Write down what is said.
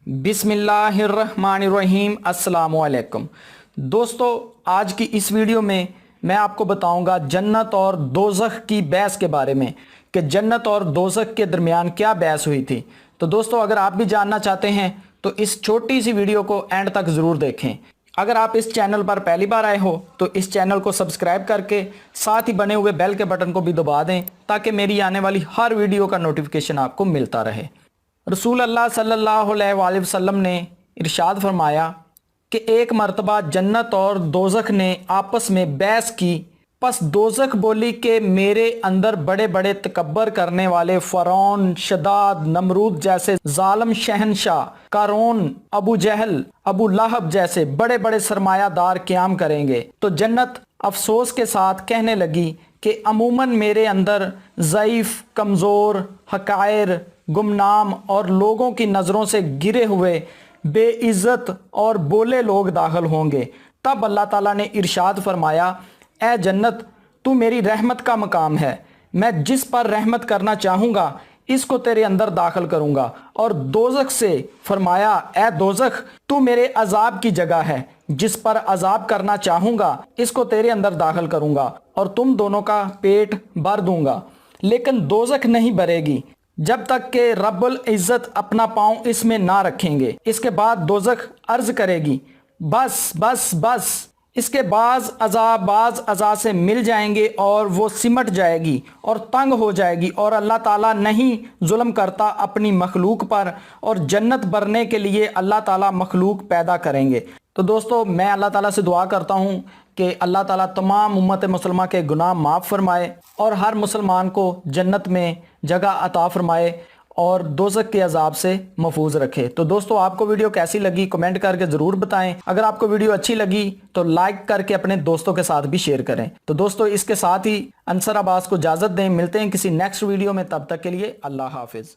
बिस्मिल्लाहिर्रहमानिर्रहीम। अस्सलामु अलैकुम दोस्तों, आज की इस वीडियो में मैं आपको बताऊंगा जन्नत और दोज़ख की बहस के बारे में कि जन्नत और दोज़ख के दरमियान क्या बहस हुई थी। तो दोस्तों, अगर आप भी जानना चाहते हैं तो इस छोटी सी वीडियो को एंड तक ज़रूर देखें। अगर आप इस चैनल पर पहली बार आए हो तो इस चैनल को सब्सक्राइब करके साथ ही बने हुए बेल के बटन को भी दबा दें ताकि मेरी आने वाली हर वीडियो का नोटिफिकेशन आपको मिलता रहे। रसूल अल्लाह सल्लल्लाहु अलैहि वसल्लम ने इरशाद फरमाया कि एक मर्तबा जन्नत और दोज़ख ने आपस में बहस की। बस दोज़ख बोली कि मेरे अंदर बड़े बड़े तकब्बर करने वाले फ़रौन, शदाद, नमरूद जैसे जालिम शहनशाह, कारून, अबू जहल, अबू लहब जैसे बड़े बड़े सरमायादार क़याम करेंगे। तो जन्नत अफसोस के साथ कहने लगी कि अमूमन मेरे अंदर ज़ईफ़, कमज़ोर, हक़ायर, गुमनाम और लोगों की नज़रों से गिरे हुए बेइज्जत और बोले लोग दाखिल होंगे। तब अल्लाह ताला ने इरशाद फरमाया, ए जन्नत, तू मेरी रहमत का मकाम है, मैं जिस पर रहमत करना चाहूँगा इसको तेरे अंदर दाखिल करूँगा। और दोज़ख से फरमाया, ए दोज़ख, तू मेरे अजाब की जगह है, जिस पर अजाब करना चाहूँगा इसको तेरे अंदर दाखिल करूँगा और तुम दोनों का पेट भर दूँगा। लेकिन दोज़ख नहीं भरेगी जब तक कि रब्बुल इज़्ज़त अपना पाँव इसमें ना रखेंगे। इसके बाद दोज़ख अर्ज़ करेगी, बस बस बस। इसके बाज़ अज़ा से मिल जाएंगे और वो सिमट जाएगी और तंग हो जाएगी। और अल्लाह ताला नहीं जुल्म करता अपनी मखलूक पर, और जन्नत भरने के लिए अल्लाह ताला मखलूक पैदा करेंगे। तो दोस्तों, मैं अल्लाह ताला से दुआ करता हूँ कि अल्लाह ताला तमाम उम्मत मुसलमान के गुनाह माफ़ फरमाए और हर मुसलमान को जन्नत में जगह अता फरमाए और दोज़ख के अजाब से महफूज रखे। तो दोस्तों, आपको वीडियो कैसी लगी कमेंट करके ज़रूर बताएं। अगर आपको वीडियो अच्छी लगी तो लाइक करके अपने दोस्तों के साथ भी शेयर करें। तो दोस्तों, इसके साथ ही अंसर अब्बास को इजाज़त दें। मिलते हैं किसी नेक्स्ट वीडियो में, तब तक के लिए अल्लाह हाफिज़।